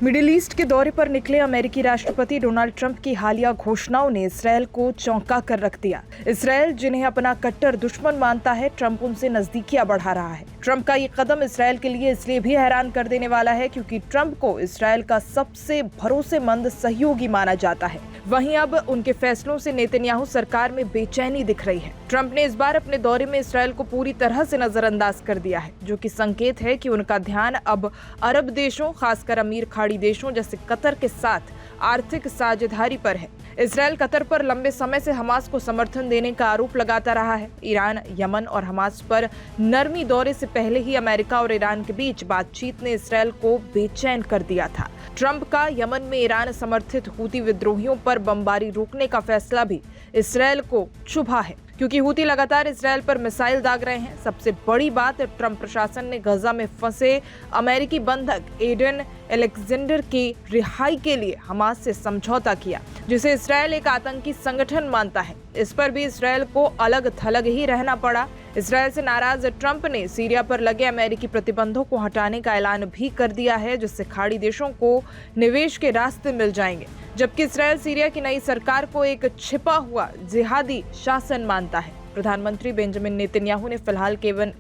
Middle east के दौरे पर निकले अमेरिकी राष्ट्रपति डोनाल्ड ट्रंप की हालिया घोषणाओं ने इसराइल को चौंका कर रख दिया। इसराइल जिन्हें अपना कट्टर दुश्मन मानता है, ट्रंप उनसे नजदीकियां बढ़ा रहा है। ट्रंप का ये कदम इसराइल के लिए इसलिए भी हैरान कर देने वाला है क्योंकि ट्रंप को इसराइल का सबसे भरोसेमंद सहयोगी माना जाता है। वहीं अब उनके फैसलों से नेतन्याहू सरकार में बेचैनी दिख रही है। ट्रंप ने इस बार अपने दौरे में इसराइल को पूरी तरह से नजरअंदाज कर दिया है, जो कि संकेत है कि उनका ध्यान अब अरब देशों, खासकर अमीर खाड़ी देशों जैसे कतर के साथ आर्थिक साझेदारी पर है। इसराइल कतर पर लंबे समय से हमास को समर्थन देने का आरोप लगाता रहा है। ईरान, यमन और हमास पर नरमी दौरे से पहले ही अमेरिका और ईरान के बीच बातचीत ने इसराइल को बेचैन कर दिया था। ट्रंप का यमन में ईरान समर्थित हूती विद्रोहियों पर बमबारी रोकने का फैसला भी इसराइल को चुभा है, क्योंकि हूती लगातार इसराइल पर मिसाइल दाग रहे हैं। सबसे बड़ी बात, ट्रंप प्रशासन ने गजा में फंसे अमेरिकी बंधक एडन अलेक्जेंडर की रिहाई के लिए हमास से समझौता किया, जिसे इसराइल एक आतंकी संगठन मानता है। इस पर भी इसराइल को अलग थलग ही रहना पड़ा। इसराइल से नाराज ट्रंप ने सीरिया पर लगे अमेरिकी प्रतिबंधों को हटाने का ऐलान भी कर दिया है, जिससे खाड़ी देशों को निवेश के रास्ते मिल जाएंगे। जबकि इसराइल सीरिया की नई सरकार को एक छिपा हुआ जिहादी शासन मानता है। प्रधानमंत्री बेंजामिन नेतन्याहू ने फिलहाल केवल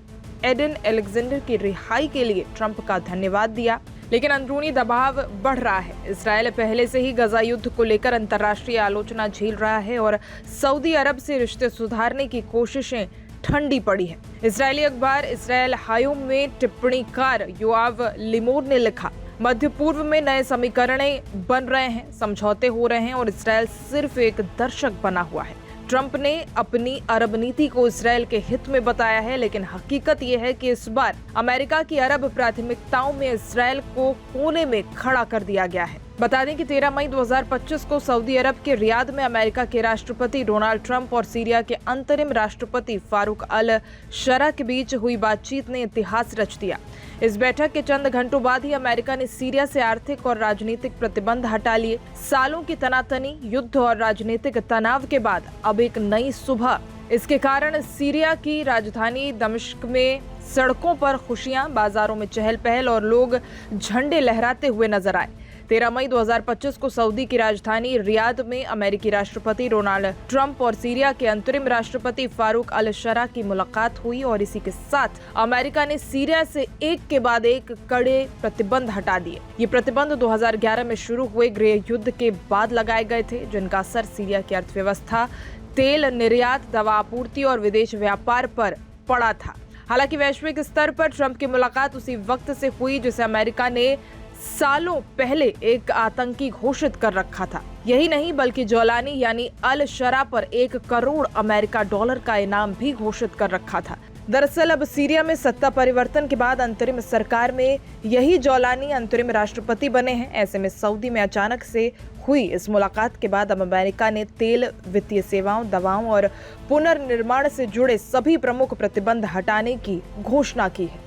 एडन अलेक्जेंडर की रिहाई के लिए ट्रंप का धन्यवाद दिया, लेकिन अंदरूनी दबाव बढ़ रहा है। इसराइल पहले से ही गजा युद्ध को लेकर अंतर्राष्ट्रीय आलोचना झेल रहा है और सऊदी अरब से रिश्ते सुधारने की कोशिशें ठंडी पड़ी है। इजरायली अखबार इसराइल हायोम में टिप्पणीकार योआव लिमोर ने लिखा, मध्य पूर्व में नए समीकरण बन रहे हैं, समझौते हो रहे हैं और इसराइल सिर्फ एक दर्शक बना हुआ है। ट्रंप ने अपनी अरब नीति को इसराइल के हित में बताया है, लेकिन हकीकत यह है कि इस बार अमेरिका की अरब प्राथमिकताओं में इसराइल को कोने में खड़ा कर दिया गया है। बता दें कि 13 मई 2025 को सऊदी अरब के रियाद में अमेरिका के राष्ट्रपति डोनाल्ड ट्रंप और सीरिया के अंतरिम राष्ट्रपति फारूक अल शरा के बीच हुई बातचीत ने इतिहास रच दिया। इस बैठक के चंद घंटों बाद ही अमेरिका ने सीरिया से आर्थिक और राजनीतिक प्रतिबंध हटा लिए। सालों की तनातनी, युद्ध और राजनीतिक तनाव के बाद अब एक नई सुबह। इसके कारण सीरिया की राजधानी दमिश्क में सड़कों पर खुशियां, बाजारों में चहल पहल और लोग झंडे लहराते हुए नजर आए। 13 मई 2025 को सऊदी की राजधानी रियाद में अमेरिकी राष्ट्रपति डोनाल्ड ट्रंप और सीरिया के अंतरिम राष्ट्रपति फारूक अल शरा की मुलाकात हुई और इसी के साथ अमेरिका ने सीरिया से एक के बाद एक कड़े प्रतिबंध हटा दिए। ये प्रतिबंध 2011 में शुरू हुए गृह युद्ध के बाद लगाए गए थे, जिनका असर सीरिया की अर्थव्यवस्था, तेल निर्यात, दवा आपूर्ति और विदेश व्यापार पर पड़ा था। हालांकि वैश्विक स्तर पर ट्रंप की मुलाकात उसी वक्त से हुई जिसे अमेरिका ने सालों पहले एक आतंकी घोषित कर रखा था। यही नहीं बल्कि जौलानी यानी अल शरा पर 1 करोड़ अमेरिका डॉलर का इनाम भी घोषित कर रखा था। दरअसल अब सीरिया में सत्ता परिवर्तन के बाद अंतरिम सरकार में यही जौलानी अंतरिम राष्ट्रपति बने हैं। ऐसे में सऊदी में अचानक से हुई इस मुलाकात के बाद अब अमेरिका ने तेल, वित्तीय सेवाओं, दवाओं और पुनर्निर्माण से जुड़े सभी प्रमुख प्रतिबंध हटाने की घोषणा की है।